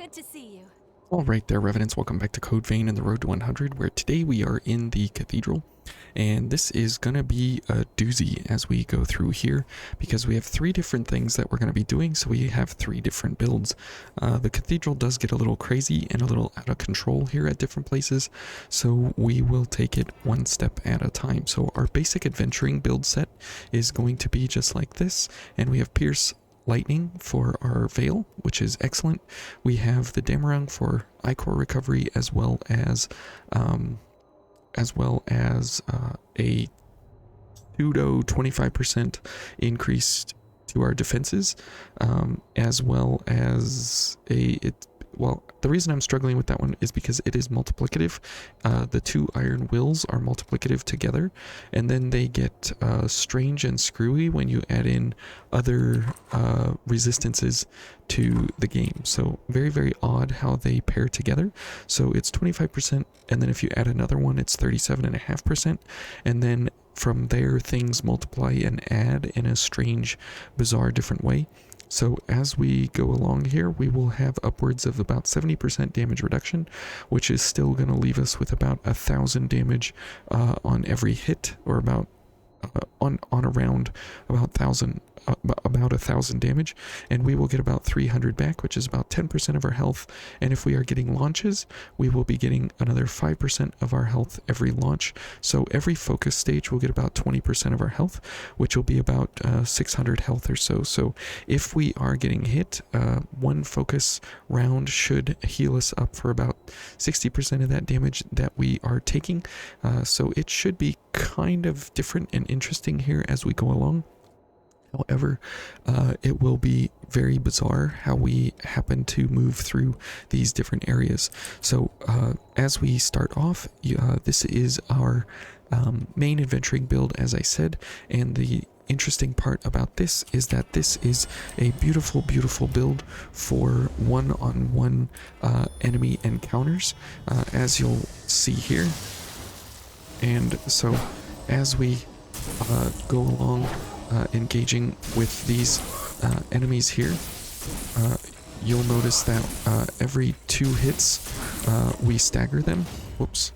Good to see you. Alright there, Revenants, welcome back to Code Vein and the Road to 100, where today we are in the Cathedral, and this is going to be a doozy as we go through here, because we have three different things that we're going to be doing, so we have three different builds. The Cathedral does get a little crazy and a little out of control here at different places, so we will take it one step at a time. So our basic adventuring build set is going to be just like this, and we have Pierce Lightning for our Veil, which is excellent. We have the Damarang for Ichor recovery, as well as a pseudo 25% increase to our defenses, as well as the reason I'm struggling with that one is because it is multiplicative. The two iron wills are multiplicative together, and then they get strange and screwy when you add in other resistances to the game. So very, very odd how they pair together. So it's 25%, and then if you add another one, it's 37.5%, and then from there things multiply and add in a strange, bizarre, different way. So as we go along here, we will have upwards of about 70% damage reduction, which is still going to leave us with about 1,000 damage on every hit, or about on around about 1,000 damage, and we will get about 300 back, which is about 10% of our health. And if we are getting launches, we will be getting another 5% of our health every launch. So every focus stage will get about 20% of our health, which will be about 600 health or so. So if we are getting hit, one focus round should heal us up for about 60% of that damage that we are taking. So it should be kind of different and interesting here as we go along. However, it will be very bizarre how we happen to move through these different areas. So as we start off, this is our main adventuring build, as I said, and the interesting part about this is that this is a beautiful, beautiful build for one-on-one enemy encounters, as you'll see here. And so as we go along engaging with these enemies here, you'll notice that every 2 hits we stagger them. Whoops.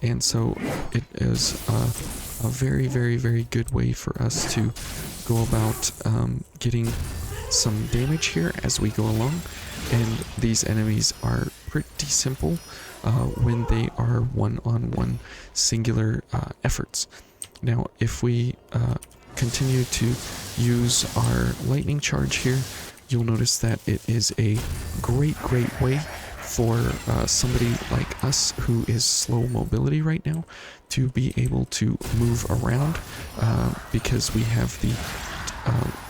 And so it is a very, very, very good way for us to go about getting some damage here as we go along. And these enemies are pretty simple when they are one-on-one singular efforts. Now, if we continue to use our lightning charge here, you'll notice that it is a great way for somebody like us who is slow mobility right now to be able to move around, because we have the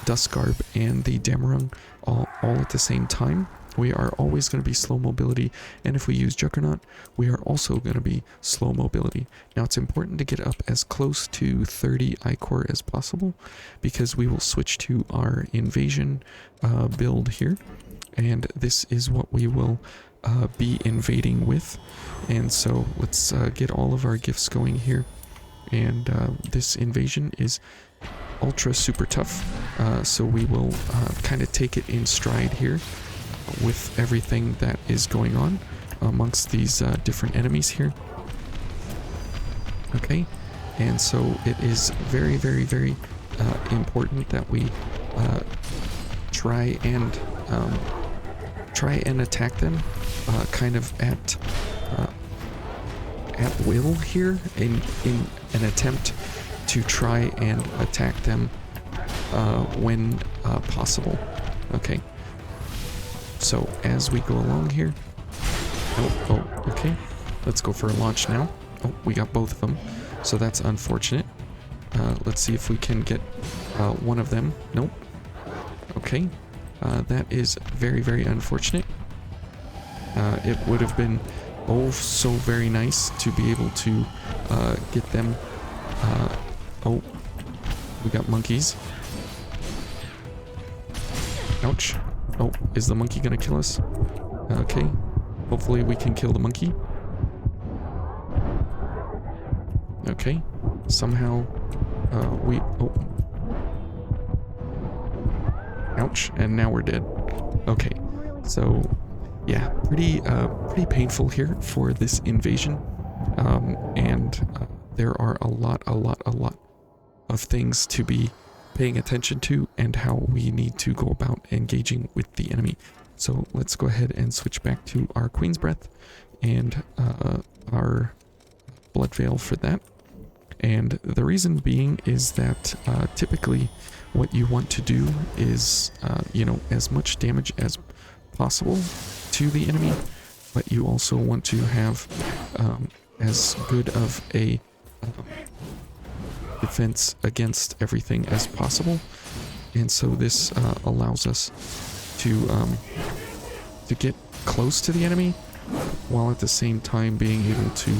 Dust Garb and the Damarang all at the same time. We are always going to be slow mobility, and if we use Juggernaut, we are also going to be slow mobility. Now, it's important to get up as close to 30 Ichor as possible, because we will switch to our invasion build here, and this is what we will be invading with. And so let's get all of our gifts going here, and this invasion is ultra super tough, so we will kind of take it in stride here with everything that is going on amongst these different enemies here. Okay, and so it is very, very, very important that we try and attack them kind of at will here, in an attempt to try and attack them when possible. Okay. So as we go along here, okay, let's go for a launch now. Oh, we got both of them, so that's unfortunate. Let's see if we can get one of them. Nope. Okay, that is very, very unfortunate. It would have been so very nice to be able to get them. Oh, we got monkeys. Ouch. Oh, is the monkey gonna kill us? Okay. Hopefully we can kill the monkey. Okay. Somehow, oh. Ouch. And now we're dead. Okay. So, yeah, pretty painful here for this invasion. And there are a lot of things to be paying attention to and how we need to go about engaging with the enemy. So let's go ahead and switch back to our Queen's Breath and our Blood Veil for that. And the reason being is that typically what you want to do is, you know, as much damage as possible to the enemy, but you also want to have as good of a defense against everything as possible. And so this allows us to get close to the enemy while at the same time being able to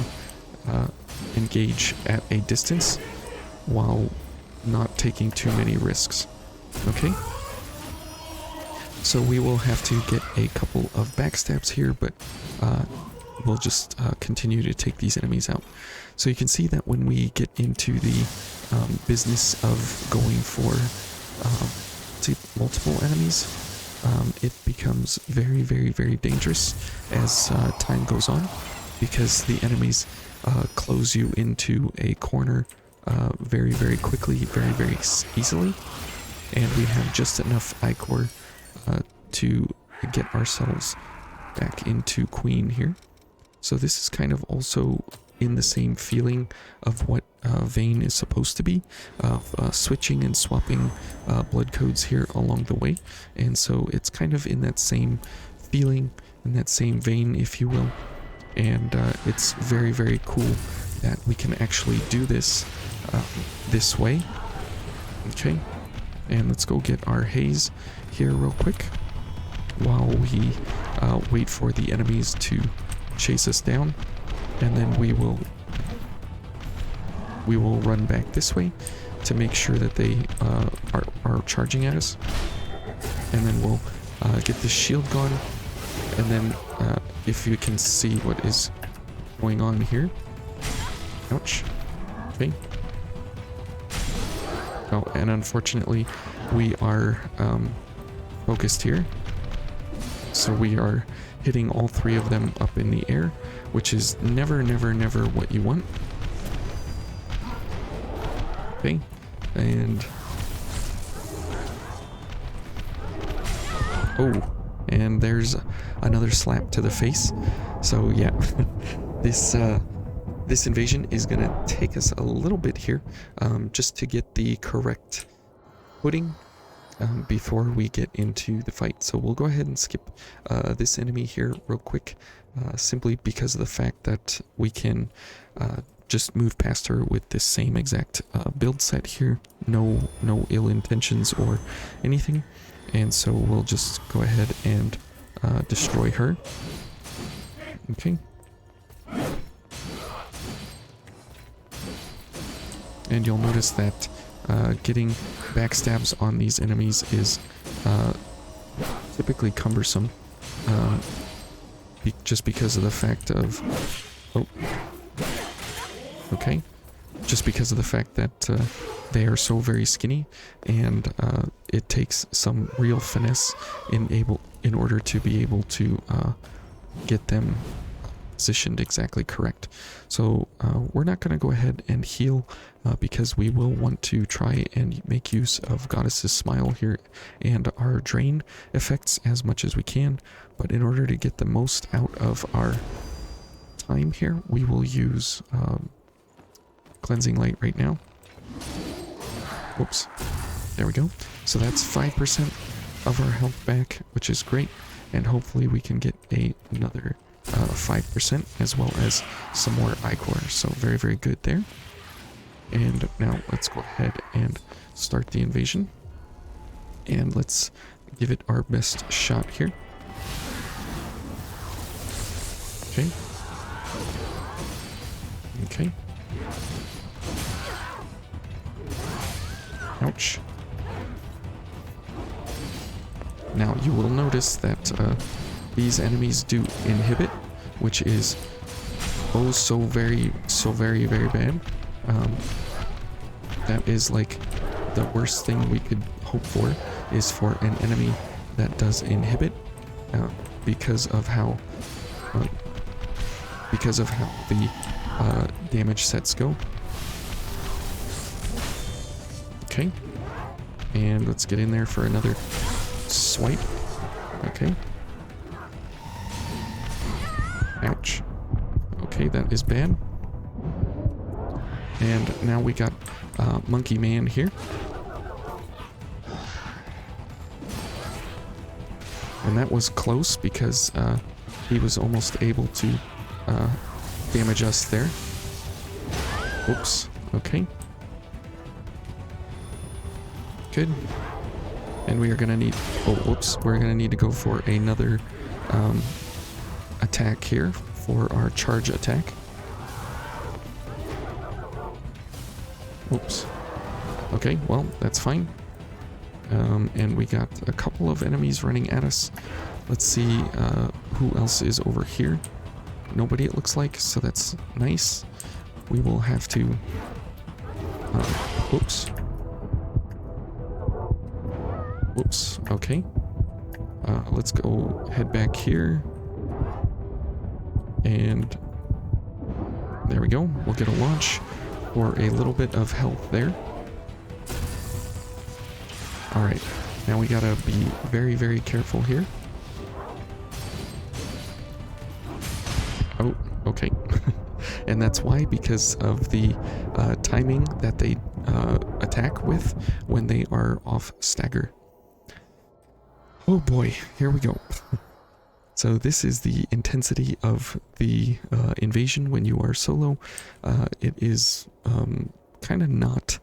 engage at a distance while not taking too many risks. Okay, so we will have to get a couple of backstabs here, but we'll just continue to take these enemies out. So you can see that when we get into the business of going for multiple enemies, it becomes very dangerous as time goes on, because the enemies close you into a corner very quickly, very easily, and we have just enough ichor to get ourselves back into Queen here. So this is kind of also in the same feeling of what Vayne is supposed to be, of switching and swapping blood codes here along the way, and so it's kind of in that same feeling, in that same vein, if you will. And it's very cool that we can actually do this this way. Okay, and let's go get our haze here real quick while we wait for the enemies to chase us down, and then we will run back this way to make sure that they are charging at us, and then we'll get this shield gone, and then if you can see what is going on here. Ouch. Okay. Oh, and unfortunately we are focused here, so we are hitting all three of them up in the air, which is never what you want. Okay, and oh, and there's another slap to the face. So yeah, this invasion is gonna take us a little bit here, just to get the correct footing before we get into the fight. So we'll go ahead and skip this enemy here real quick, simply because of the fact that we can just move past her with this same exact build set here. No ill intentions or anything, and so we'll just go ahead and destroy her. Okay. And you'll notice that getting backstabs on these enemies is typically cumbersome, just because of the fact of just because of the fact that they are so very skinny, and it takes some real finesse in order to be able to get them positioned exactly correct. So we're not going to go ahead and heal because we will want to try and make use of Goddess's Smile here and our drain effects as much as we can, but in order to get the most out of our time here, we will use Cleansing Light right now. Whoops, there we go. So that's 5% of our health back, which is great, and hopefully we can get another 5% as well as some more ichor. So very good there. And now let's go ahead and start the invasion, and let's give it our best shot here. Okay. Ouch. Now you will notice that these enemies do inhibit, which is so very bad. That is like the worst thing we could hope for, is for an enemy that does inhibit. because of how the damage sets go. Okay, and let's get in there for another swipe. Okay. Ouch. Okay, that is bad. And now we got Monkey Man here. And that was close because he was almost able to damage us there. Oops. Okay. Good. And we are gonna need... Oh, whoops. We're gonna need to go for another attack here for our charge attack. Oops. Okay, well, that's fine. And we got a couple of enemies running at us. Let's see who else is over here. Nobody, it looks like, so that's nice. We will have to... Whoops. Whoops, okay. Let's go head back here. And there we go. We'll get a launch for a little bit of health there. Alright, now we gotta be very, very careful here. Oh, okay. And that's why, because of the timing that they attack with when they are off stagger. Oh boy, here we go. So this is the intensity of the invasion when you are solo. It is kind of not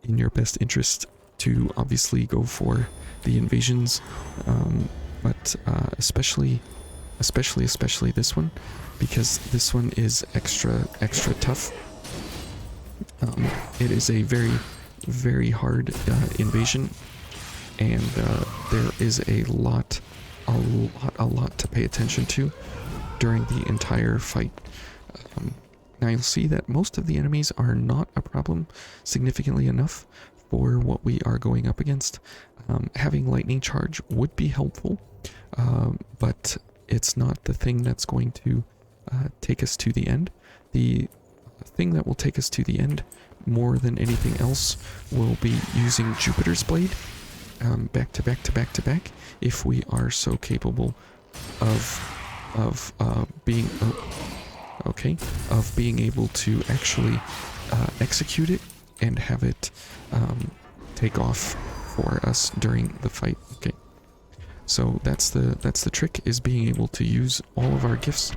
in your best interest to obviously go for the invasions, but especially this one, because this one is extra tough. It is a very, very hard invasion, and there is a lot to pay attention to during the entire fight. Now you'll see that most of the enemies are not a problem significantly enough for what we are going up against. Having lightning charge would be helpful, but it's not the thing that's going to take us to the end. The thing that will take us to the end more than anything else will be using Jupiter's Blade, back to back to back to back, if we are so capable of being able to actually execute it and have it take off for us during the fight. Okay, so that's the trick, is being able to use all of our gifts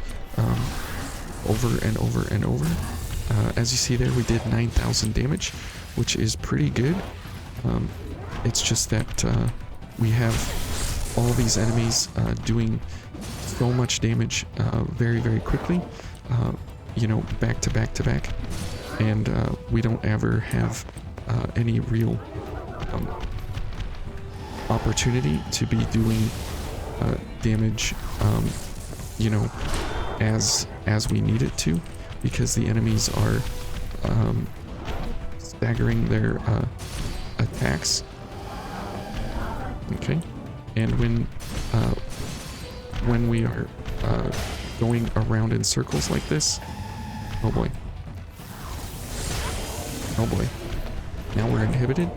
over and over and over. As you see there, we did 9,000 damage, which is pretty good. It's just that we have all these enemies doing so much damage very, very quickly, you know, back to back to back, and we don't ever have any real opportunity to be doing damage, you know, as we need it to, because the enemies are staggering their attacks. Okay, and when we are going around in circles like this, oh boy, now we're inhibited.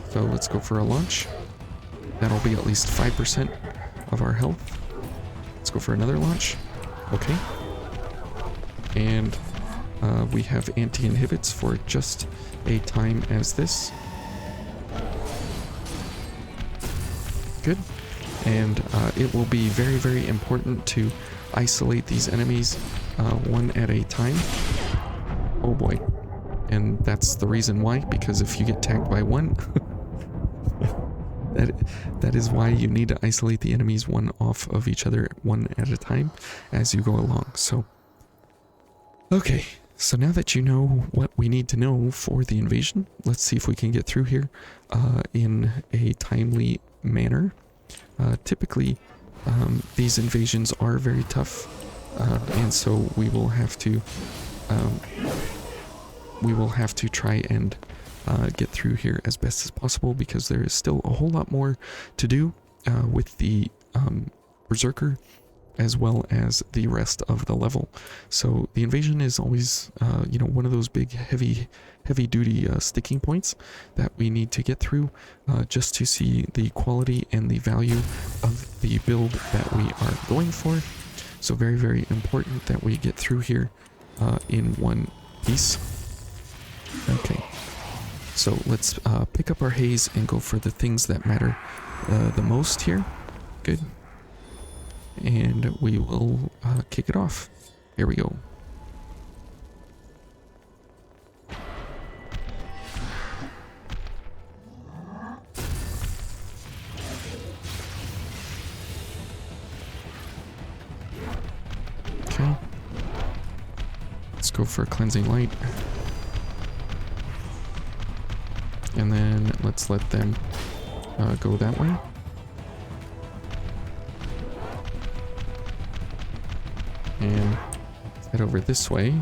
So let's go for a launch. That'll be at least 5% of our health. Let's go for another launch. Okay, and we have anti-inhibits for just a time as this. Good. And it will be very, very important to isolate these enemies one at a time. Oh boy. And that's the reason why, because if you get tagged by one, that is why you need to isolate the enemies one off of each other, one at a time, as you go along. So, okay. So now that you know what we need to know for the invasion, let's see if we can get through here in a timely manner. Typically, these invasions are very tough, and so we will have to try and get through here as best as possible, because there is still a whole lot more to do with the Berserker, as well as the rest of the level. So the invasion is always, you know, one of those big, heavy duty sticking points that we need to get through just to see the quality and the value of the build that we are going for. So very, very important that we get through here in one piece. Okay, so let's pick up our haze and go for the things that matter the most here. Good. And we will kick it off. Here we go. Okay. Let's go for a cleansing light. And then let's let them go that way. And head over this way.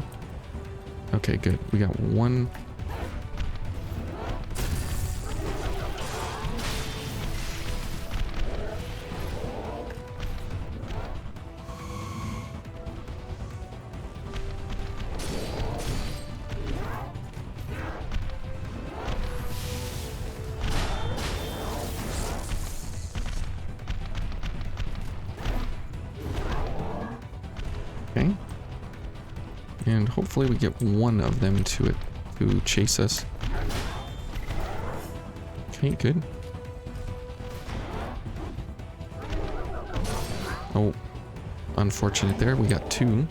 Okay, good. We got one. Okay. And hopefully we get one of them to chase us. Okay, good. Oh, unfortunate there. We got two.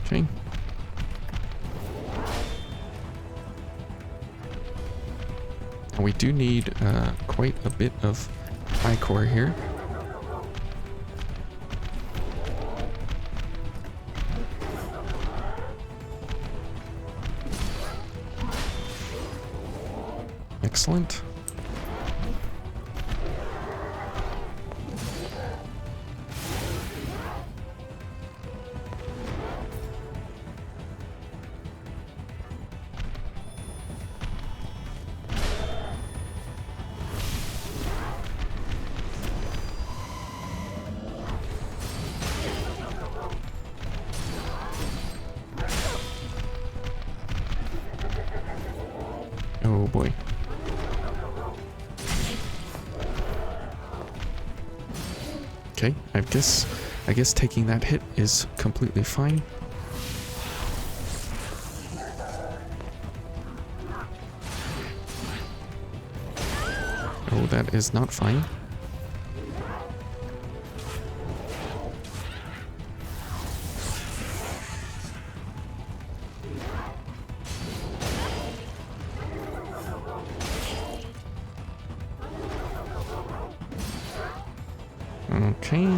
Okay. We do need quite a bit of high core here. Excellent. Oh boy. Okay, I guess taking that hit is completely fine. Oh, that is not fine. Okay.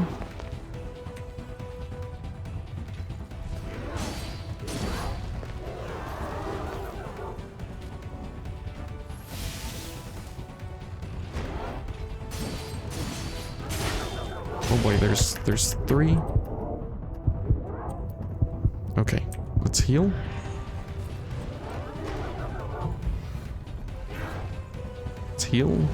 Oh boy, there's three. Okay, let's heal. Let's heal.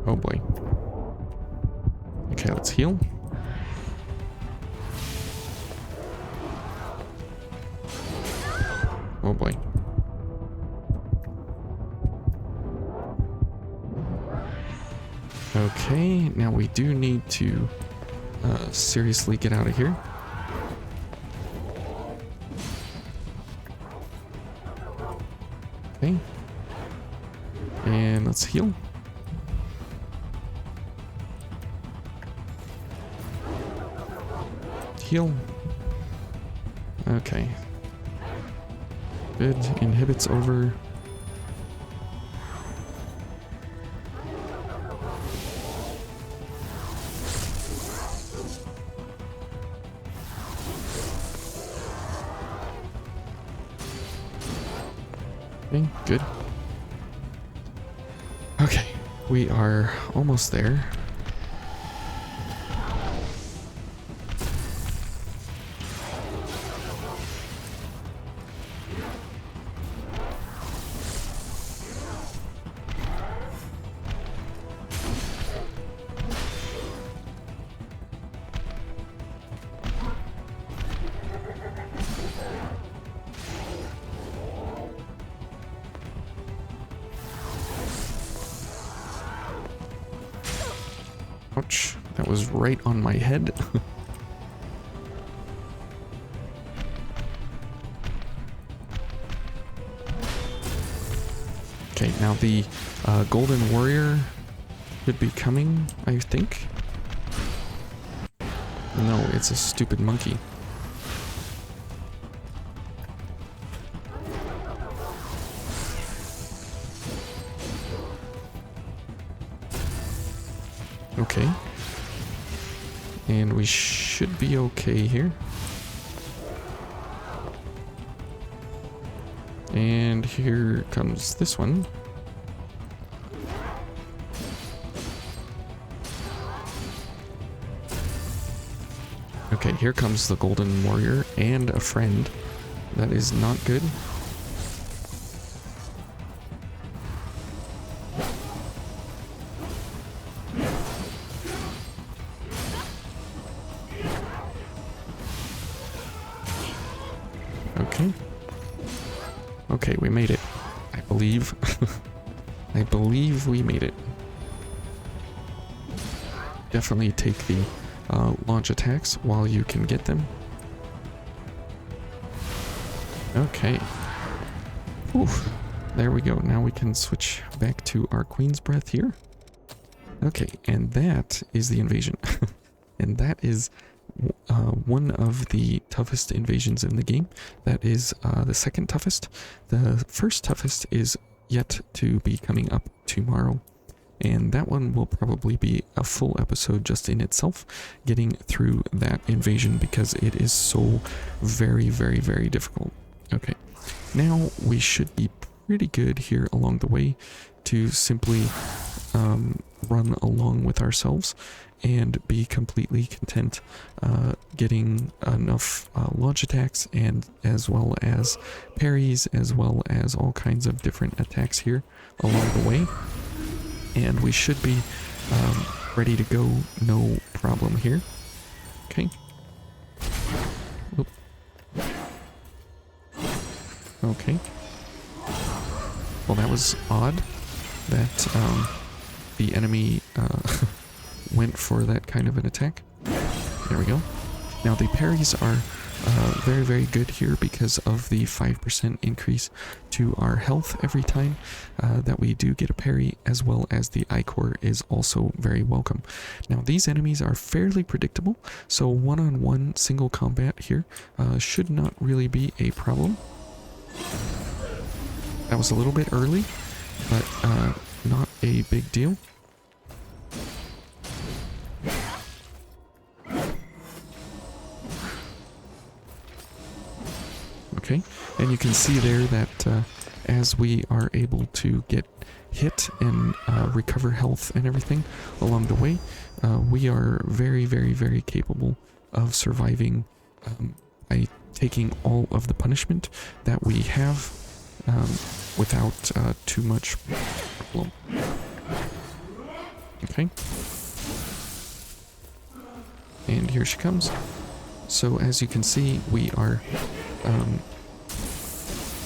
Oh boy. Okay, let's heal. Oh boy. Okay, now we do need to seriously get out of here. Okay. And let's heal. Heal. Okay. Good. Inhibits over. Okay, good. Okay, we are almost there. Ouch, that was right on my head. Okay, now the Golden Warrior should be coming, I think. No, it's a stupid monkey. Okay. And we should be okay here. And here comes this one. Okay, here comes the Golden Warrior and a friend. That is not good. Okay. Okay, we made it. I believe. I believe we made it. Definitely take the launch attacks while you can get them. Okay. Whew. There we go. Now we can switch back to our Queen's Breath here. Okay, and that is the invasion. And that is one of the toughest invasions in the game. That is the second toughest. The first toughest is yet to be coming up tomorrow. And that one will probably be a full episode just in itself, getting through that invasion because it is so very, very, very difficult. Okay, now we should be pretty good here along the way to simply run along with ourselves and be completely content getting enough launch attacks and as well as parries, as well as all kinds of different attacks here along the way. And we should be ready to go, no problem here. Okay. Oop. Okay. Well, that was odd that the enemy went for that kind of an attack. There we go. Now the parries are very, very good here because of the 5% increase to our health every time that we do get a parry, as well as the Ichor is also very welcome. Now these enemies are fairly predictable, so one-on-one single combat here should not really be a problem. That was a little bit early, but not a big deal. Okay, and you can see there that as we are able to get hit and recover health and everything along the way, we are very, very, very capable of surviving by taking all of the punishment that we have without too much problem. Okay. And here she comes. So as you can see, we are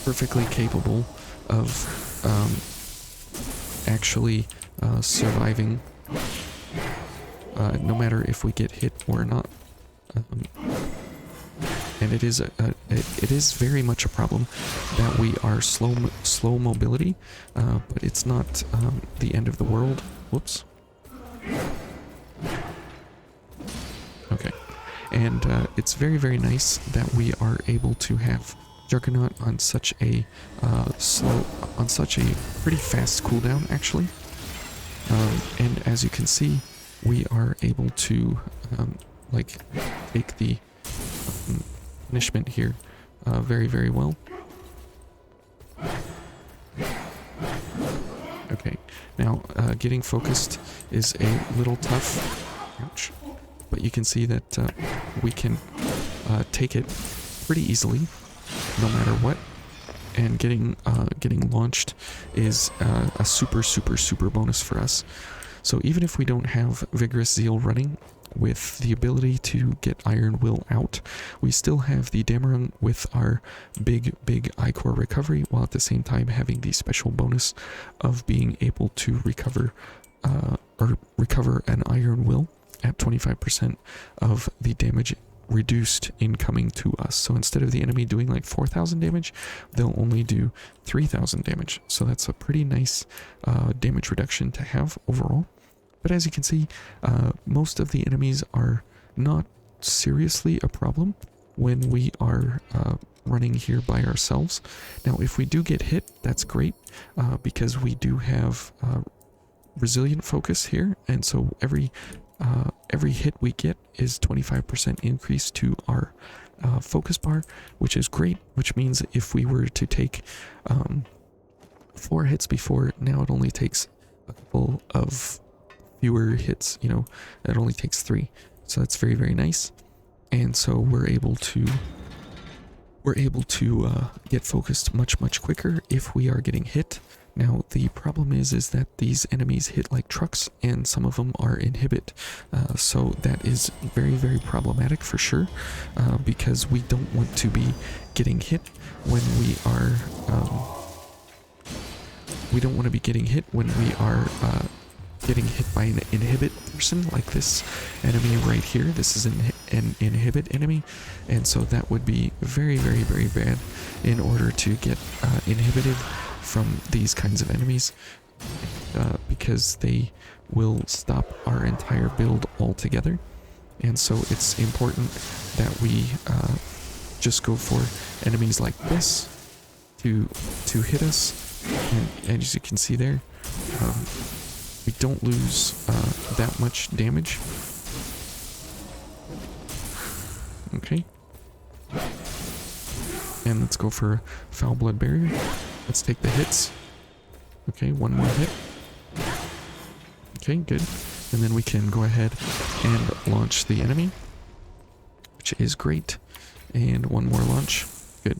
perfectly capable of actually surviving no matter if we get hit or not. and it is very much a problem that we are slow mobility, but it's not the end of the world. Whoops. Okay, and it's very nice that we are able to have Juggernaut on such a pretty fast cooldown actually, and as you can see, we are able to like take the punishment here very well. Okay, now getting focused is a little tough. Ouch. But you can see that we can take it pretty easily, no matter what. And getting launched is a super bonus for us. So even if we don't have Vigorous Zeal running with the ability to get Iron Will out, we still have the Damarung with our big Ichor recovery, while at the same time having the special bonus of being able to recover an Iron Will at 25% of the damage reduced incoming to us. So instead of the enemy doing like 4,000 damage, they'll only do 3,000 damage. So that's a pretty nice damage reduction to have overall. But as you can see, most of the enemies are not seriously a problem when we are running here by ourselves. Now if we do get hit, that's great, because we do have resilient focus here, and so every hit we get is 25% increase to our focus bar, which is great, which means if we were to take 4 hits before, now it only takes a couple of fewer hits, you know, it only takes 3. So that's very nice. And so we're able to get focused much quicker if we are getting hit. Now the problem is that these enemies hit like trucks, and some of them are inhibit, so that is very problematic for sure, because we don't want to be getting hit when we are getting hit by an inhibit person like this enemy right here. This is an inhibit enemy, and so that would be very bad in order to get inhibited from these kinds of enemies, because they will stop our entire build altogether. And so it's important that we just go for enemies like this to hit us, and as you can see there, we don't lose that much damage. Okay, and let's go for Foul Blood Barrier. Let's take the hits. Okay, one more hit. Okay, good. And then we can go ahead and launch the enemy, which is great. And one more launch. Good.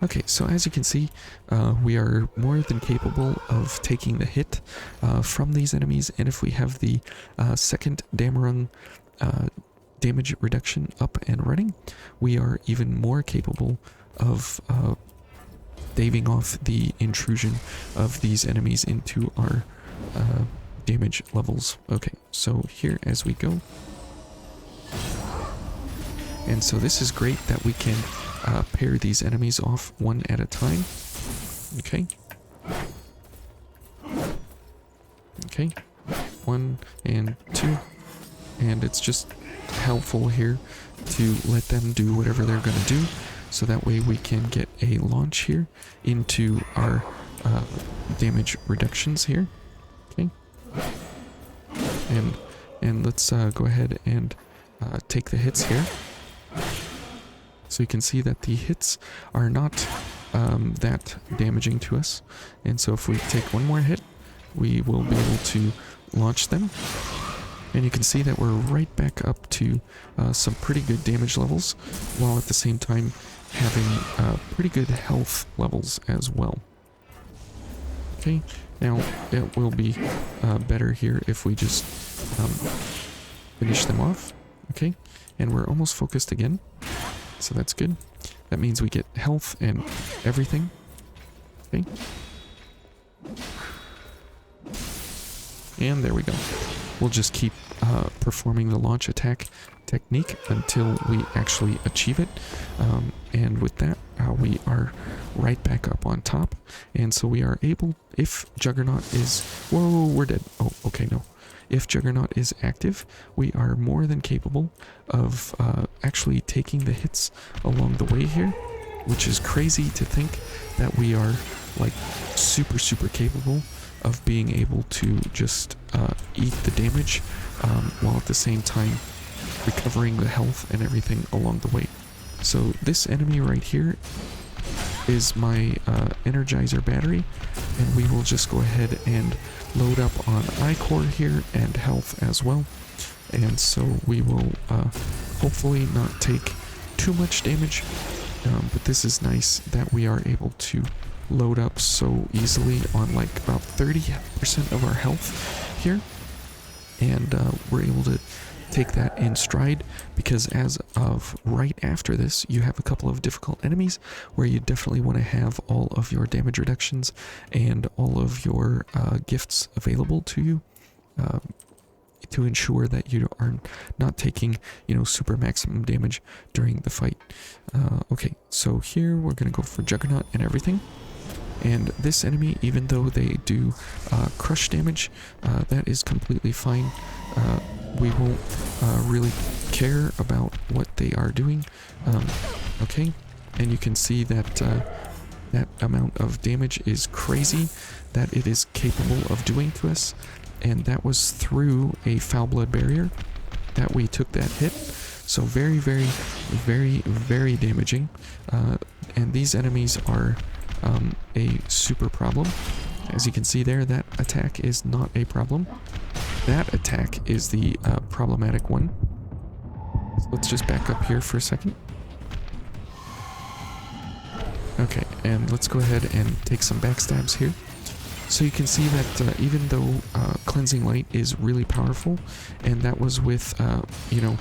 Okay, so as you can see, we are more than capable of taking the hit from these enemies, and if we have the second Damarung damage reduction up and running, we are even more capable of staving off the intrusion of these enemies into our damage levels. Okay, so here as we go. And so this is great that we can pair these enemies off one at a time. Okay. Okay. 1 and 2. And it's just helpful here to let them do whatever they're going to do, so that way we can get a launch here into our damage reductions here. Okay. And let's go ahead and take the hits here. So you can see that the hits are not that damaging to us. And so if we take one more hit, we will be able to launch them. And you can see that we're right back up to some pretty good damage levels, while at the same time having pretty good health levels as well. Okay, now it will be better here if we just finish them off. Okay, and we're almost focused again, so that's good. That means we get health and everything. Okay, and there we go. We'll just keep performing the launch attack technique until we actually achieve it. And with that, we are right back up on top. And so we are able, if Juggernaut is... Whoa, we're dead. Oh, okay, no. If Juggernaut is active, we are more than capable of actually taking the hits along the way here, which is crazy to think that we are like super capable of being able to just eat the damage while at the same time recovering the health and everything along the way. So this enemy right here is my Energizer battery, and we will just go ahead and load up on I-Core here and health as well. And so we will hopefully not take too much damage, but this is nice that we are able to load up so easily on like about 30% of our health here, and we're able to take that in stride, because as of right after this you have a couple of difficult enemies where you definitely want to have all of your damage reductions and all of your gifts available to you to ensure that you are not taking, you know, super maximum damage during the fight. Okay, so here we're gonna go for Juggernaut and everything. And this enemy, even though they do crush damage, that is completely fine. We won't really care about what they are doing. Okay, and you can see that that amount of damage is crazy that it is capable of doing to us. And that was through a foul blood barrier that we took that hit. So very damaging. And these enemies are a super problem. As you can see there, that attack is not a problem. That attack is the problematic one. So let's just back up here for a second. Okay, and let's go ahead and take some backstabs here. So you can see that even though Cleansing Light is really powerful, and that was with, you know,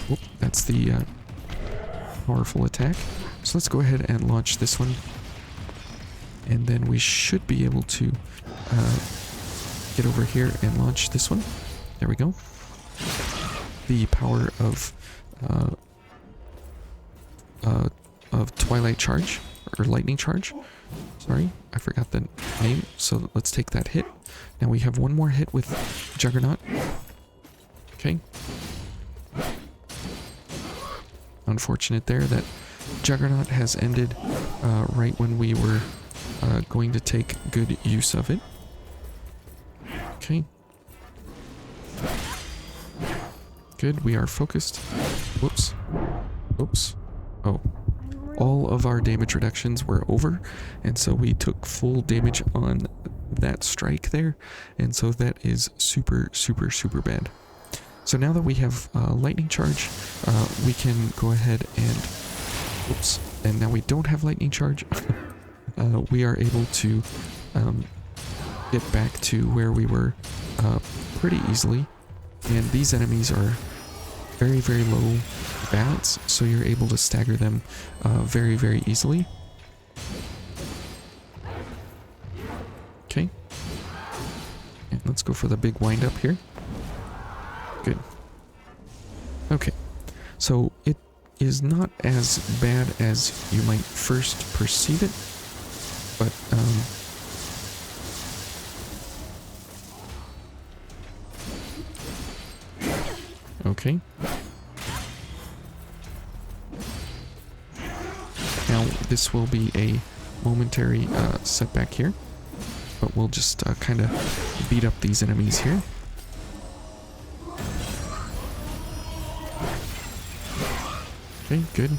whoop, that's the powerful attack. So let's go ahead and launch this one. And then we should be able to get over here and launch this one. There we go. The power of Twilight Charge, or Lightning Charge. Sorry, I forgot the name. So let's take that hit. Now we have one more hit with Juggernaut. Okay. Unfortunate there that Juggernaut has ended right when we were going to take good use of it. Okay. Good, we are focused. Whoops. Oops. Oh. All of our damage reductions were over, and so we took full damage on that strike there, and so that is super bad. So now that we have Lightning Charge, we can go ahead and... Oops. And now we don't have Lightning Charge. We are able to get back to where we were pretty easily. And these enemies are very low balance, so you're able to stagger them very easily. Okay. And let's go for the big wind up here. Good. Okay. So it is not as bad as you might first perceive it, but okay. Now this will be a momentary setback here, but we'll just kind of beat up these enemies here. Okay, good.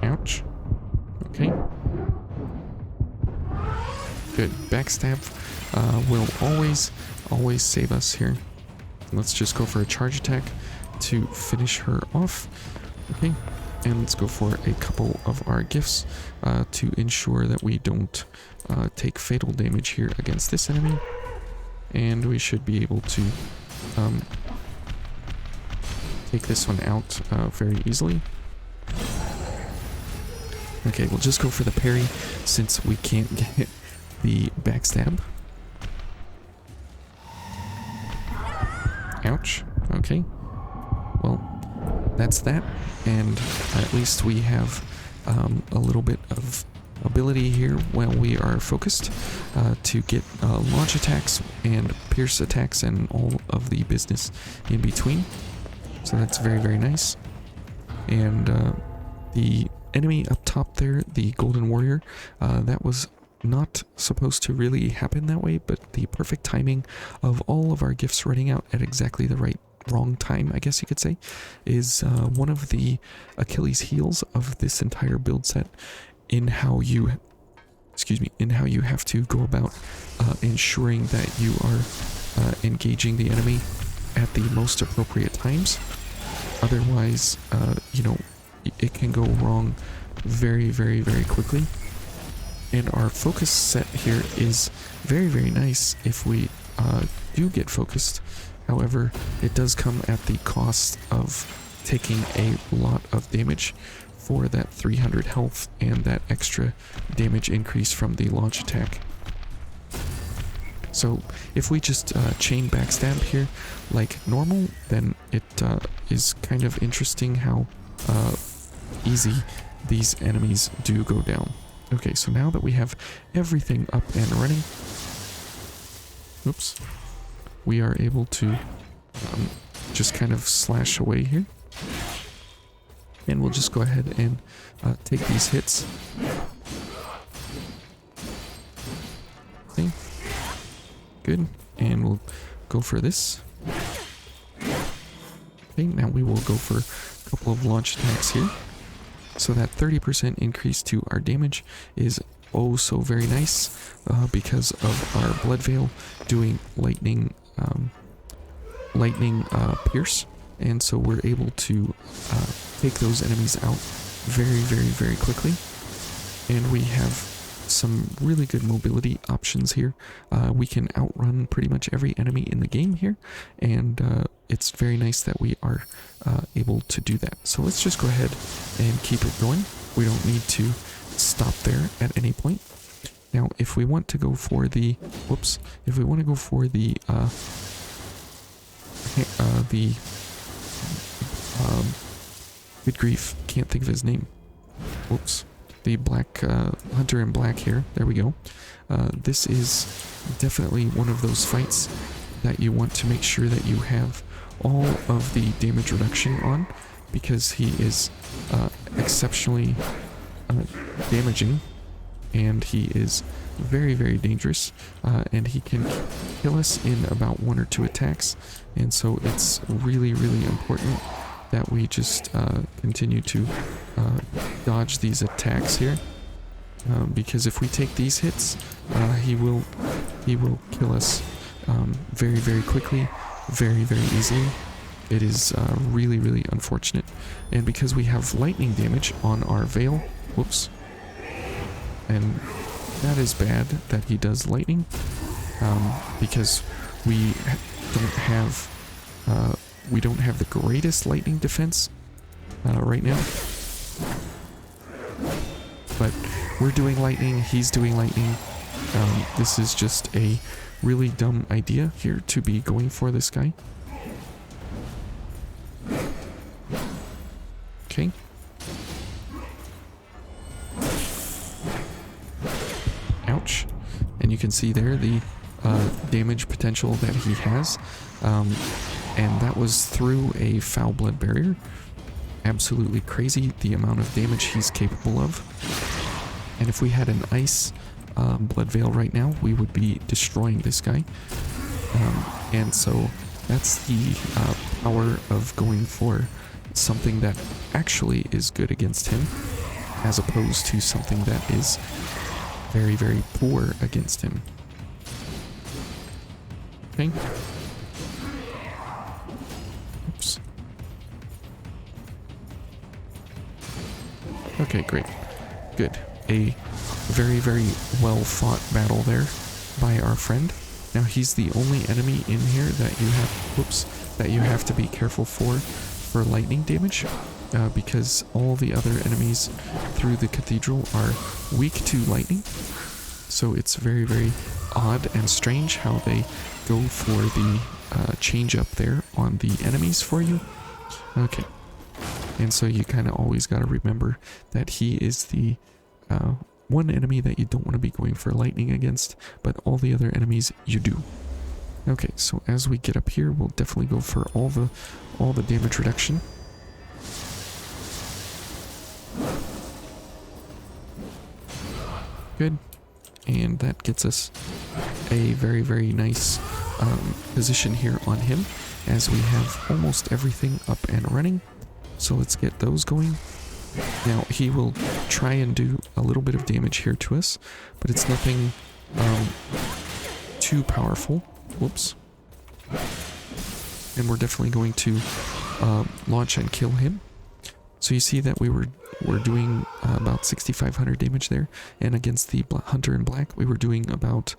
Ouch. Okay. Good. Backstab will always save us here. Let's just go for a charge attack to finish her off. Okay. And let's go for a couple of our gifts to ensure that we don't take fatal damage here against this enemy. And we should be able to take this one out very easily. Okay, we'll just go for the parry since we can't get the backstab. Ouch. Okay. Well, that's that. And at least we have a little bit of ability here when we are focused to get launch attacks and pierce attacks and all of the business in between. So that's very, very nice. And the enemy up top there, the Golden Warrior, that was not supposed to really happen that way, but the perfect timing of all of our gifts running out at exactly the wrong time, I guess you could say, is one of the Achilles heels of this entire build set in how you have to go about ensuring that you are engaging the enemy at the most appropriate times. Otherwise, you know, it can go wrong very, very, very quickly. And our focus set here is very, very nice if we do get focused. However, it does come at the cost of taking a lot of damage for that 300 health and that extra damage increase from the launch attack. So if we just chain backstab here like normal, then it is kind of interesting how easy these enemies do go down. Okay, so now that we have everything up and running, oops, we are able to just kind of slash away here. And we'll just go ahead and take these hits. Okay, good. And we'll go for this. Okay, now we will go for a couple of launch attacks here. So that 30% increase to our damage is oh so very nice because of our Blood Veil doing lightning pierce. And so we're able to take those enemies out very, very, very quickly. And we have some really good mobility options here. We can outrun pretty much every enemy in the game here. And it's very nice that we are able to do that. So let's just go ahead and keep it going. We don't need to stop there at any point. Now, if we want to go for the, if we want to go for the good grief, can't think of his name. Whoops. The black hunter in black here. There we go. This is definitely one of those fights that you want to make sure that you have all of the damage reduction on, because he is exceptionally damaging, and he is very, very dangerous, and he can kill us in about 1 or 2 attacks. And so it's really, really important that we just continue to dodge these attacks here, because if we take these hits, he will kill us very, very quickly, very, very easily. It is really, really unfortunate. And because we have lightning damage on our Veil, whoops, and that is bad that he does lightning, because we don't have the greatest lightning defense right now. But we're doing lightning, he's doing lightning. This is just a really dumb idea here to be going for this guy. Okay. Ouch. And you can see there the damage potential that he has. And that was through a foul blood barrier. Absolutely crazy the amount of damage he's capable of. And if we had an ice blood veil right now, we would be destroying this guy. And so that's the power of going for something that actually is good against him, as opposed to something that is very, very poor against him. Okay. Oops. Okay, great. Good. A very, very well fought battle there by our friend. Now he's the only enemy in here that you have, that you have to be careful for lightning damage. because all the other enemies through the cathedral are weak to lightning. So it's very, very odd and strange how they go for the change up there on the enemies for you. Okay. And so you kind of always got to remember that he is the one enemy that you don't want to be going for lightning against, but all the other enemies you do. Okay, so as we get up here, we'll definitely go for all the damage reduction. Good. And that gets us a very, very nice position here on him, as we have almost everything up and running. So let's get those going. Now he will try and do a little bit of damage here to us, but it's nothing too powerful. Whoops. And we're definitely going to launch and kill him. So you see that we're doing about 6,500 damage there, and against the hunter in black we were doing about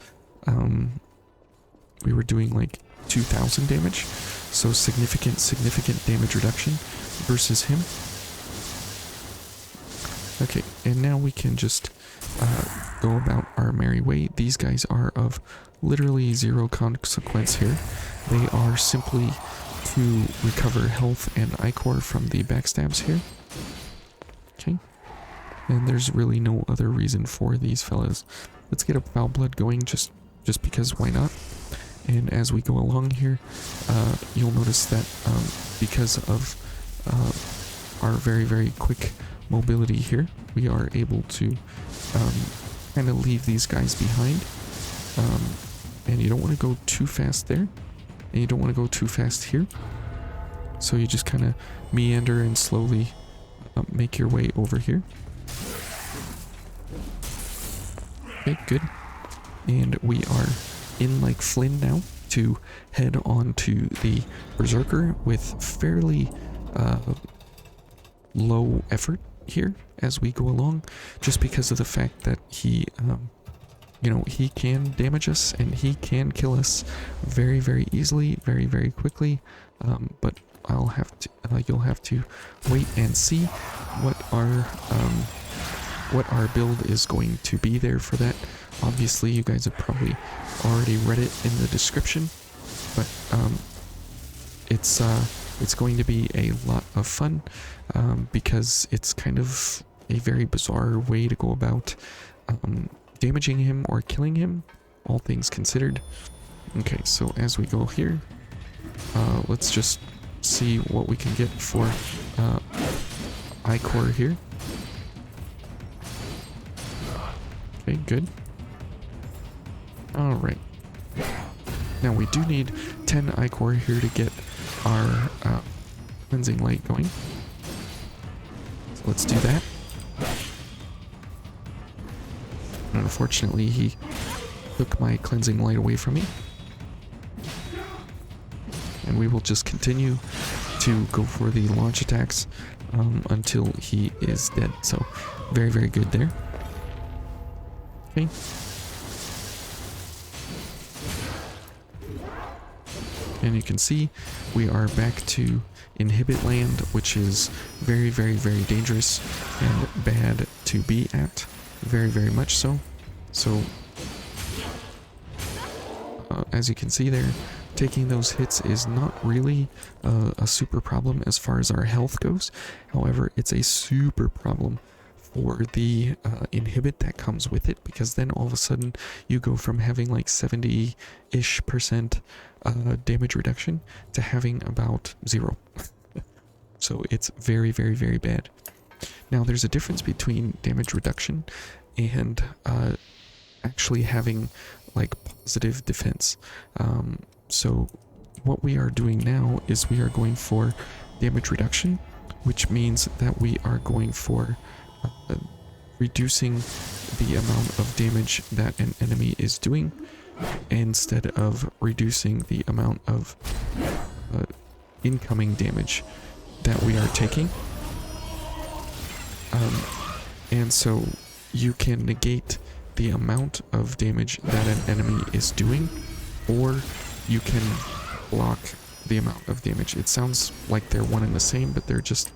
like 2,000 damage. So significant damage reduction versus him. Okay, and now we can just go about our merry way. These guys are of literally zero consequence here. They are simply to recover health and ichor from the backstabs here. Okay, and there's really no other reason for these fellas. Let's get a foul blood going, just because why not? And as we go along here, you'll notice that because of our very, very quick mobility here, we are able to kind of leave these guys behind. And you don't want to go too fast there, and you don't want to go too fast here. So you just kind of meander and slowly make your way over here. Okay, good. And we are in like Flynn now to head on to the Berserker with fairly low effort here as we go along, just because of the fact that he he can damage us and he can kill us very, very easily, very, very quickly. But I'll have to you'll have to wait and see what our build is going to be there for that. Obviously you guys have probably already read it in the description, but it's going to be a lot of fun, because it's kind of a very bizarre way to go about damaging him or killing him, all things considered. Okay, so as we go here, let's just see what we can get for ichor here. Okay, good. Alright. Now we do need 10 ichor here to get our cleansing light going. So let's do that. And unfortunately he took my cleansing light away from me. And we will just continue to go for the launch attacks until he is dead. So very, very good there. Okay. And you can see we are back to inhibit land, which is very, very, very dangerous and bad to be at. Very, very much so. So as you can see there, taking those hits is not really a super problem as far as our health goes. However, it's a super problem for the inhibit that comes with it, because then all of a sudden you go from having like 70-ish% damage reduction to having about 0. So it's very, very, very bad. Now there's a difference between damage reduction and actually having like positive defense. So what we are doing now is we are going for damage reduction, which means that we are going for reducing the amount of damage that an enemy is doing, instead of reducing the amount of incoming damage that we are taking. And so you can negate the amount of damage that an enemy is doing, or you can block the amount of damage. It sounds like they're one and the same, but they're just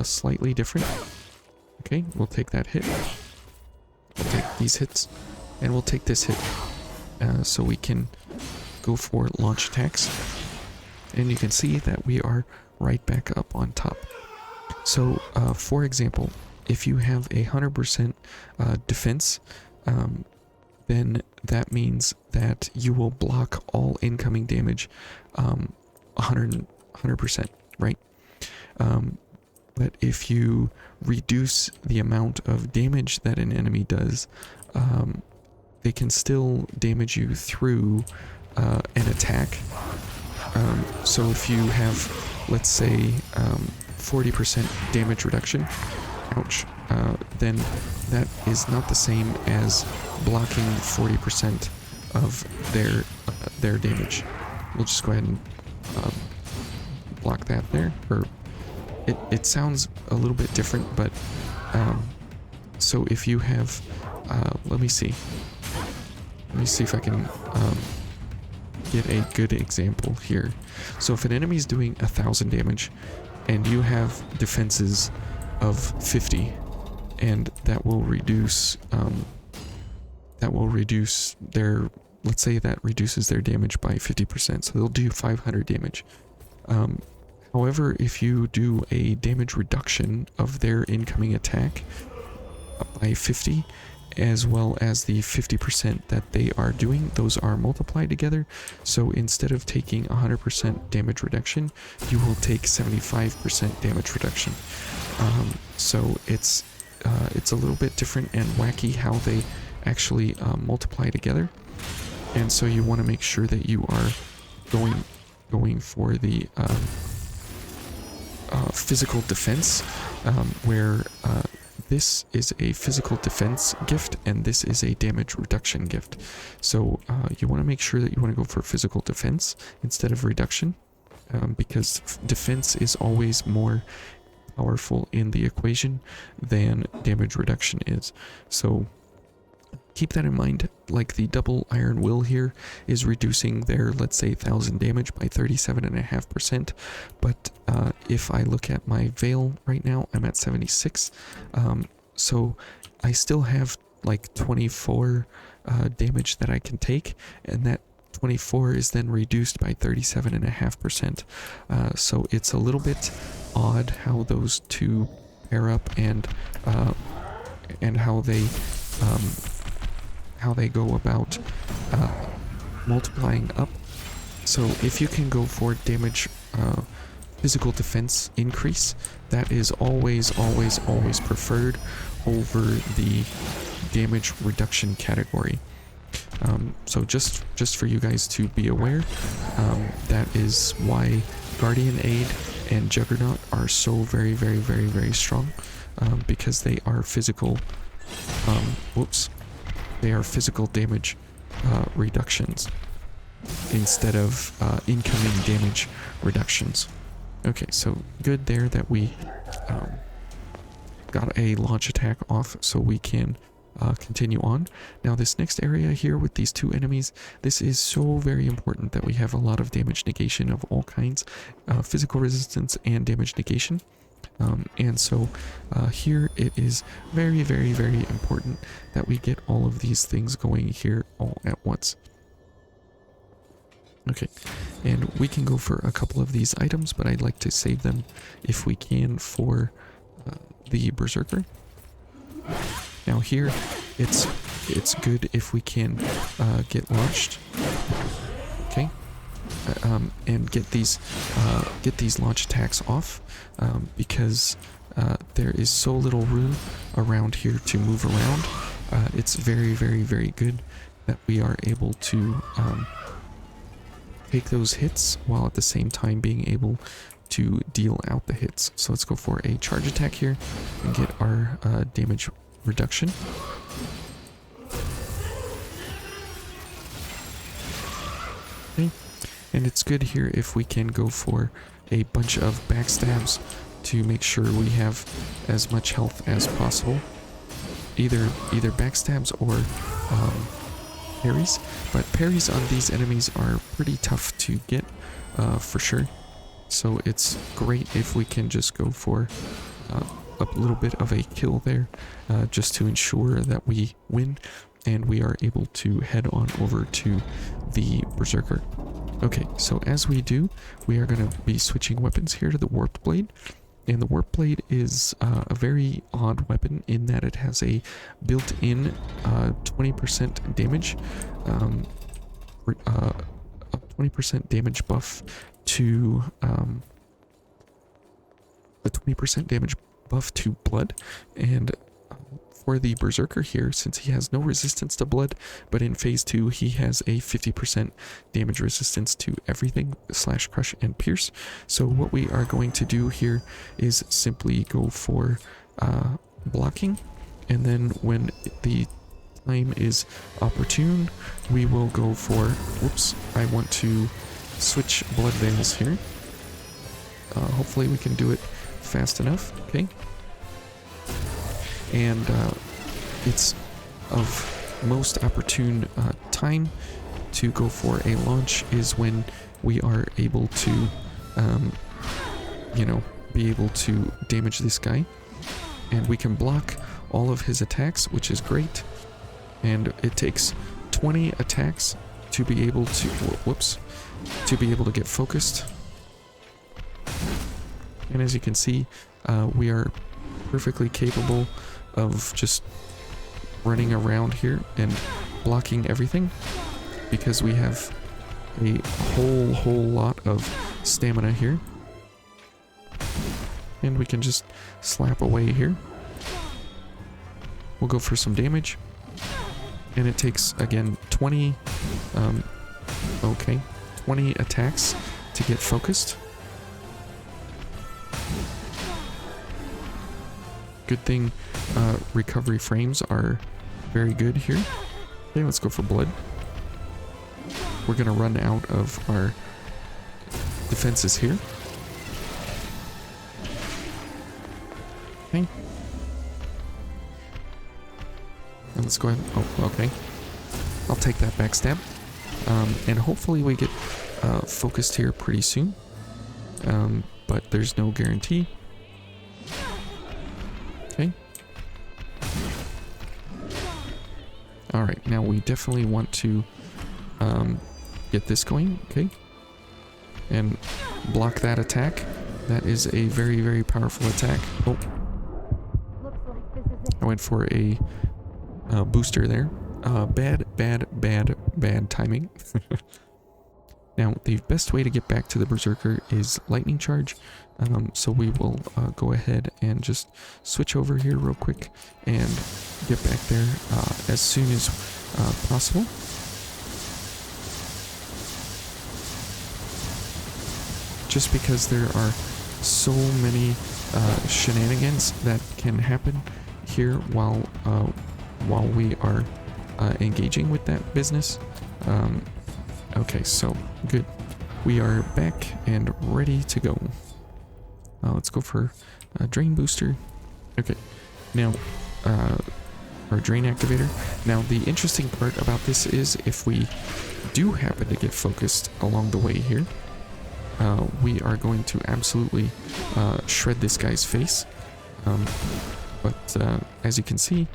slightly different. Okay, we'll take that hit. We'll take these hits, and we'll take this hit. So we can go for launch attacks. And you can see that we are right back up on top. So, for example, if you have a 100% defense, then that means that you will block all incoming damage 100%, right? But if you reduce the amount of damage that an enemy does, they can still damage you through an attack. So if you have, let's say, 40% damage reduction, ouch, then that is not the same as blocking 40% of their damage. We'll just go ahead and block that there. Or it sounds a little bit different, but so if you have, let me see if I can get a good example here. So if an enemy is doing 1,000 damage and you have defenses of 50, and that will reduce their, let's say that reduces their damage by 50%, so they'll do 500 damage. However, if you do a damage reduction of their incoming attack by 50, as well as the 50% that they are doing, those are multiplied together. So instead of taking 100% damage reduction, you will take 75% damage reduction. So it's a little bit different and wacky how they actually multiply together. And so you want to make sure that you are going for the physical defense, where this is a physical defense gift and this is a damage reduction gift. So you want to make sure that you want to go for physical defense instead of reduction, because defense is always more powerful in the equation than damage reduction is. So keep that in mind. Like the double iron will here is reducing their, let's say, 1,000 damage by 37.5%. But if I look at my veil right now, I'm at 76. So I still have like 24 damage that I can take, and that 24 is then reduced by 37.5%. So it's a little bit odd how those two pair up, and how they go about multiplying up. So if you can go for damage physical defense increase, that is always preferred over the damage reduction category. So just for you guys to be aware, that is why Guardian Aid and Juggernaut are so very strong, because they are physical they are physical damage reductions instead of incoming damage reductions. Okay, so good there that we got a launch attack off, so we can continue on. Now this next area here with these two enemies, this is so very important that we have a lot of damage negation of all kinds, physical resistance and damage negation. And so here it is very important that we get all of these things going here all at once. Okay, and we can go for a couple of these items, but I'd like to save them if we can for the Berserker. Now here, it's good if we can get launched. Okay, and get these launch attacks off, because there is so little room around here to move around. It's very good that we are able to take those hits while at the same time being able to deal out the hits. So let's go for a charge attack here and get our damage reduction. Okay. And it's good here if we can go for a bunch of backstabs to make sure we have as much health as possible. Either backstabs or parries, but parries on these enemies are pretty tough to get, for sure. So it's great if we can just go for a little bit of a kill there, just to ensure that we win and we are able to head on over to the Berserker. Okay, so as we do, we are going to be switching weapons here to the Warped Blade. And the Warp Blade is a very odd weapon in that it has a built-in 20% damage, a 20% damage buff to a 20% damage buff to blood. And for the Berserker here, since he has no resistance to blood, but in phase 2 he has a 50% damage resistance to everything / crush and pierce. So what we are going to do here is simply go for blocking, and then when the time is opportune, we will go for, whoops, I want to switch blood veils here. Hopefully we can do it fast enough. Okay. And it's of most opportune time to go for a launch is when we are able to, you know, be able to damage this guy. And we can block all of his attacks, which is great. And it takes 20 attacks to be able to, whoops, to be able to get focused. And as you can see, we are perfectly capable of just running around here and blocking everything because we have a whole lot of stamina here, and we can just slap away here. We'll go for some damage, and it takes again 20 attacks to get focused. Good thing recovery frames are very good here. Okay, let's go for blood. We're gonna run out of our defenses here. Okay. And let's go ahead. Oh, okay. I'll take that backstab. And hopefully we get focused here pretty soon. But there's no guarantee. Okay. Alright, now we definitely want to get this going, okay? And block that attack. That is a very powerful attack. Oh. I went for a booster there. Bad timing. Now, the best way to get back to the Berserker is Lightning Charge. So we will go ahead and just switch over here real quick and get back there as soon as possible. Just because there are so many shenanigans that can happen here while we are engaging with that business. Okay, so good. We are back and ready to go. Let's go for a drain booster. Okay, now our drain activator. Now the interesting part about this is if we do happen to get focused along the way here, we are going to absolutely shred this guy's face. But as you can see,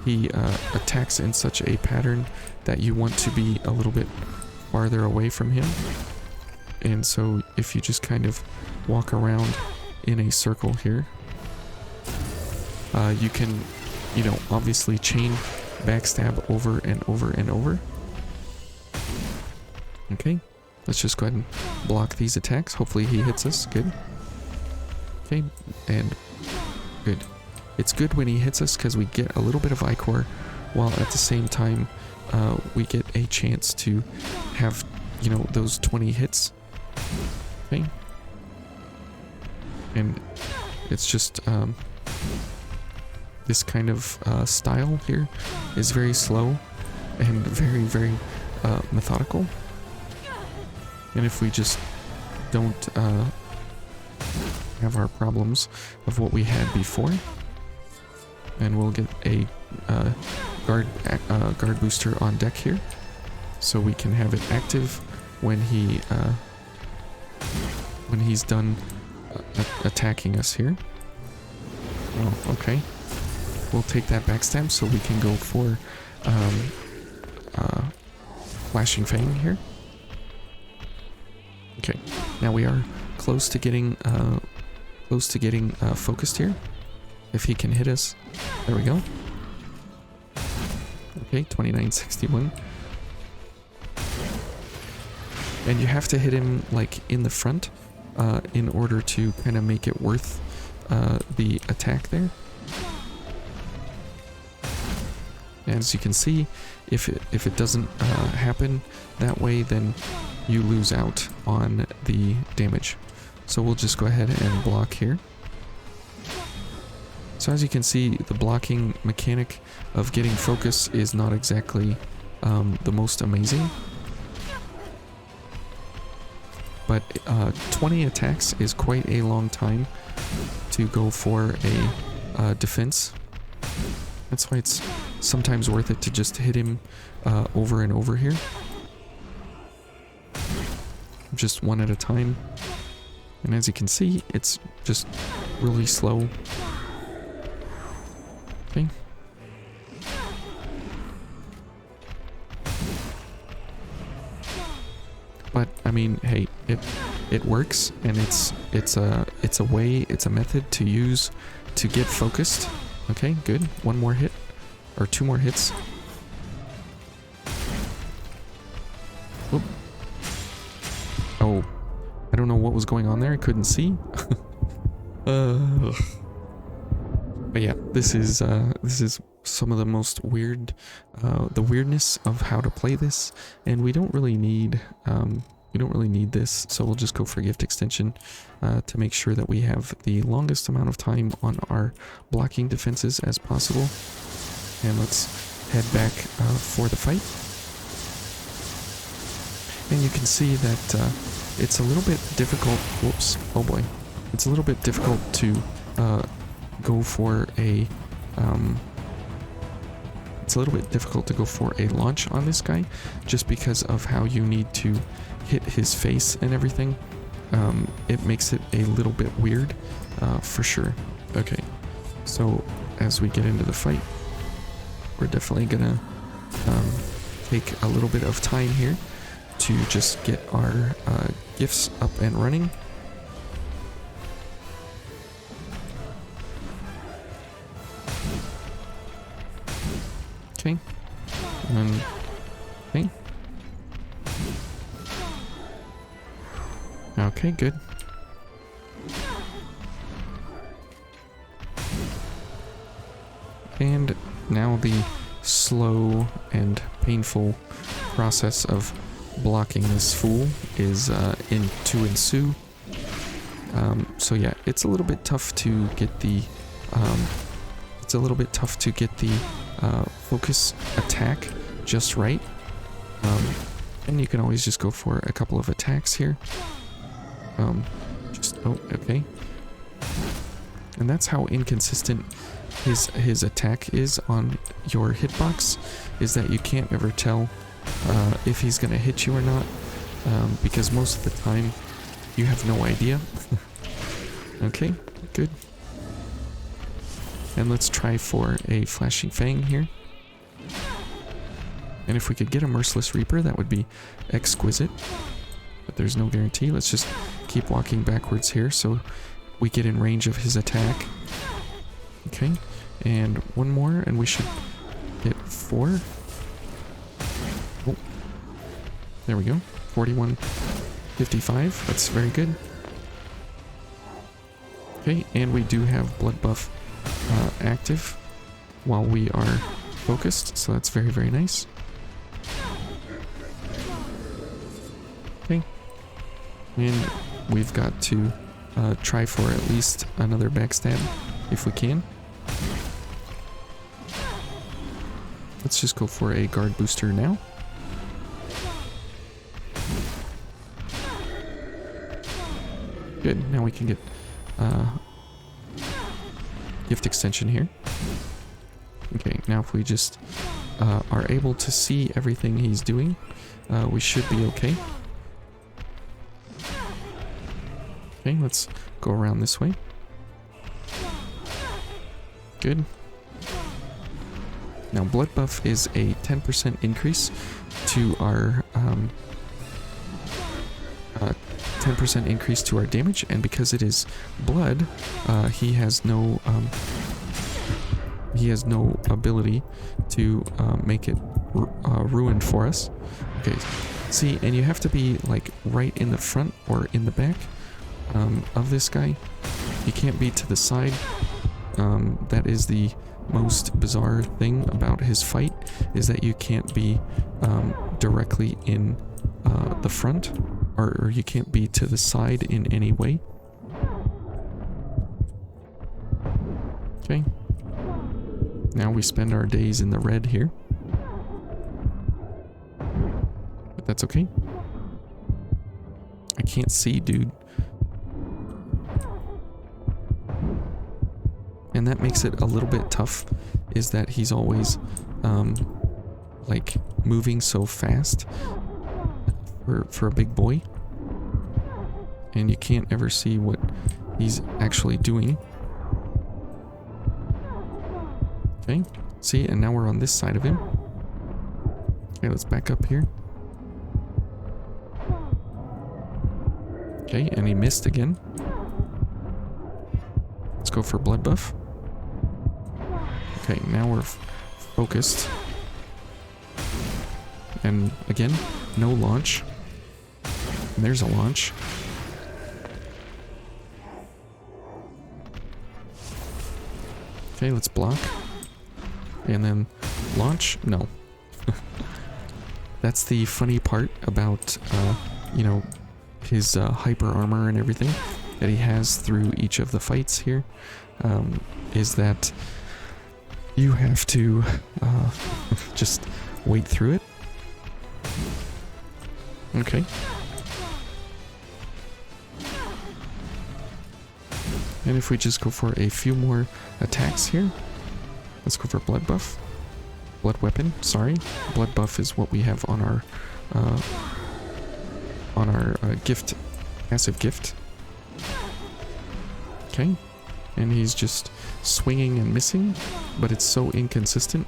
he attacks in such a pattern that you want to be a little bit farther away from him. And so if you just kind of walk around in a circle here, you can, you know, obviously chain backstab over and over and over. Okay, let's just go ahead and block these attacks. Hopefully he hits us. Good. Okay, and good. It's good when he hits us because we get a little bit of Ichor, while at the same time we get a chance to have, you know, those 20 hits. Okay. And it's just this kind of style here is very slow and very methodical. And if we just don't have our problems of what we had before, and we'll get a guard booster on deck here, so we can have it active when he when he's done attacking us here. Oh, okay. We'll take that backstab so we can go for Flashing Fang here. Okay, now we are close to getting focused here. If he can hit us, there we go. Okay, 2961. And you have to hit him like in the front in order to kind of make it worth the attack there. As you can see, if it doesn't happen that way, then you lose out on the damage. So we'll just go ahead and block here. So as you can see, the blocking mechanic of getting focus is not exactly the most amazing. But 20 attacks is quite a long time to go for a defense. That's why it's sometimes worth it to just hit him over and over here. Just one at a time. And as you can see, it's just really slow. Okay. But I mean, hey, it works, and it's a method to use to get focused. Okay, good. One more hit, or two more hits. Whoop. Oh, I don't know what was going on there. I couldn't see. But yeah, this is some of the most weird, the weirdness of how to play this, and we don't really need this, so we'll just go for gift extension to make sure that we have the longest amount of time on our blocking defenses as possible. And let's head back for the fight. And you can see that it's a little bit difficult. Whoops! Oh boy, it's a little bit difficult to go for a. It's a little bit difficult to go for a launch on this guy, just because of how you need to hit his face and everything. It makes it a little bit weird, for sure. Okay, so as we get into the fight, we're definitely gonna take a little bit of time here to just get our gifts up and running. Okay, and okay. Okay, good. And now the slow and painful process of blocking this fool is to ensue. So yeah, it's a little bit tough to get the focus attack just right. And you can always just go for a couple of attacks here. Oh, okay. And that's how inconsistent his attack is on your hitbox, is that you can't ever tell if he's gonna hit you or not, because most of the time you have no idea. Okay, good. And let's try for a Flashing Fang here. And if we could get a Merciless Reaper, that would be exquisite. But there's no guarantee. Let's just keep walking backwards here so we get in range of his attack. Okay, and one more, and we should get 4. Oh, there we go. 4155. That's very good. Okay, and we do have blood buff active while we are focused, so that's very, very nice. Okay, and we've got to try for at least another backstab if we can. Let's just go for a guard booster now. Good, now we can get gift extension here. Okay, now if we just are able to see everything he's doing, we should be okay. Okay, let's go around this way. Good. Now, blood buff is a 10% increase to our 10% increase to our damage, and because it is blood, he has no ability to make it ruined for us. Okay, see, and you have to be like right in the front or in the back of this guy. You can't be to the side. That is the most bizarre thing about his fight, is that you can't be directly in the front, or you can't be to the side in any way. Okay. Now we spend our days in the red here. But that's okay. I can't see, dude. And that makes it a little bit tough, is that he's always like moving so fast for a big boy, and you can't ever see what he's actually doing. Okay, see, and now we're on this side of him. Okay, let's back up here. Okay, and he missed again. Let's go for blood buff. Okay, now we're focused. And again, no launch. And there's a launch. Okay, let's block. And then launch? No. That's the funny part about, you know, his hyper armor and everything that he has through each of the fights here, is that you have to just wait through it. Okay. And if we just go for a few more attacks here, let's go for blood buff. Blood weapon, sorry. Blood buff is what we have on our gift, passive gift. Okay. And he's just swinging and missing, but it's so inconsistent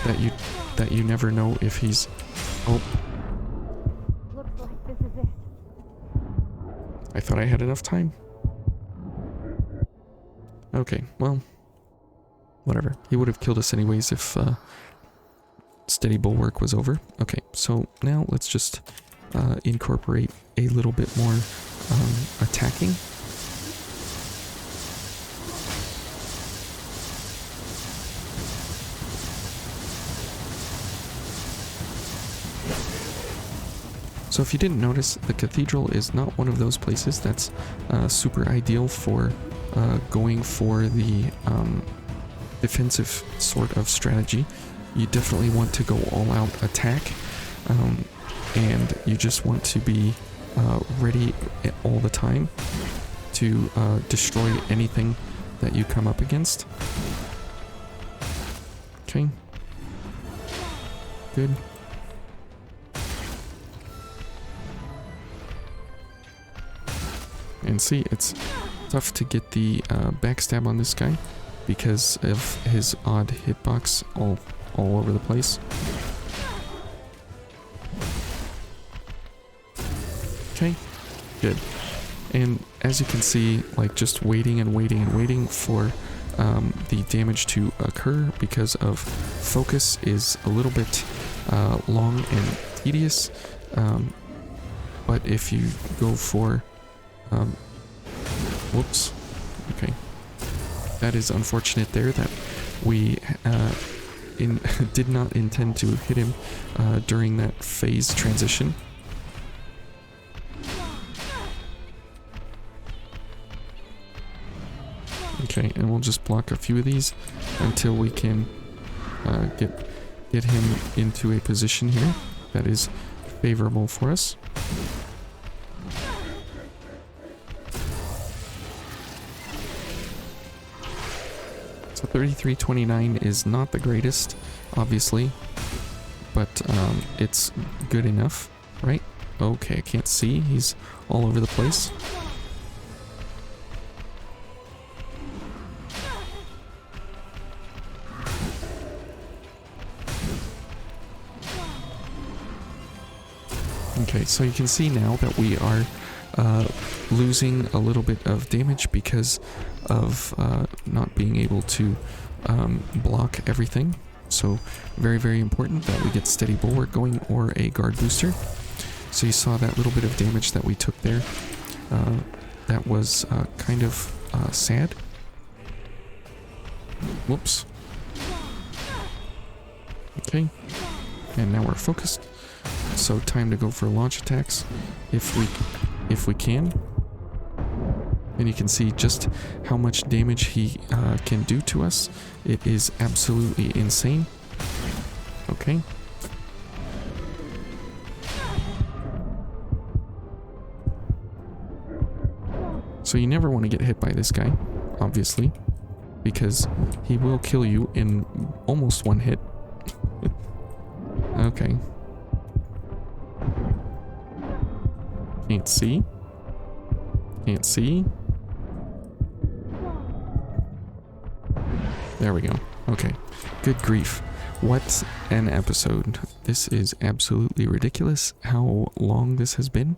that you never know if he's... Oh. Looks like this is it. I thought I had enough time. Okay, well, whatever. He would have killed us anyways if steady bulwark was over. Okay, so now let's just incorporate a little bit more attacking. So if you didn't notice, the Cathedral is not one of those places that's super ideal for going for the defensive sort of strategy. You definitely want to go all out attack, and you just want to be ready all the time to destroy anything that you come up against. Okay. Good. And see, it's tough to get the backstab on this guy because of his odd hitbox all over the place. Okay, good. And as you can see, like just waiting and waiting and waiting for the damage to occur because of focus is a little bit long and tedious. But if you go for whoops. Okay. That is unfortunate there that we did not intend to hit him during that phase transition. Okay, and we'll just block a few of these until we can get him into a position here that is favorable for us. So 3329 is not the greatest, obviously, but it's good enough, right? Okay, I can't see. He's all over the place. Okay, so you can see now that we are losing a little bit of damage because of not being able to block everything. So very, very important that we get steady bulwark going or a guard booster. So you saw that little bit of damage that we took there. That was kind of sad. Whoops. Okay, and now we're focused. So time to go for launch attacks if we can. And you can see just how much damage he can do to us. It is absolutely insane. Okay. So you never want to get hit by this guy, obviously, because he will kill you in almost one hit. Okay. Can't see. Can't see. There we go. Okay. Good grief. What an episode. This is absolutely ridiculous how long this has been.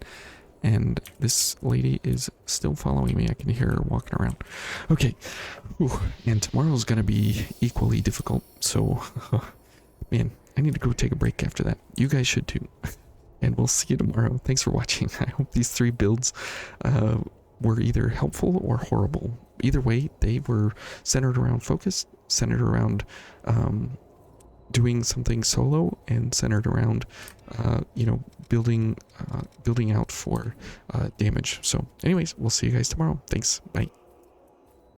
And this lady is still following me. I can hear her walking around. Okay. Whew. And tomorrow's going to be equally difficult. So, man, I need to go take a break after that. You guys should too. And we'll see you tomorrow. Thanks for watching. I hope these 3 builds were either helpful or horrible. Either way, they were centered around focus, centered around doing something solo, and centered around you know, building out for damage. So anyways, we'll see you guys tomorrow. Thanks. Bye.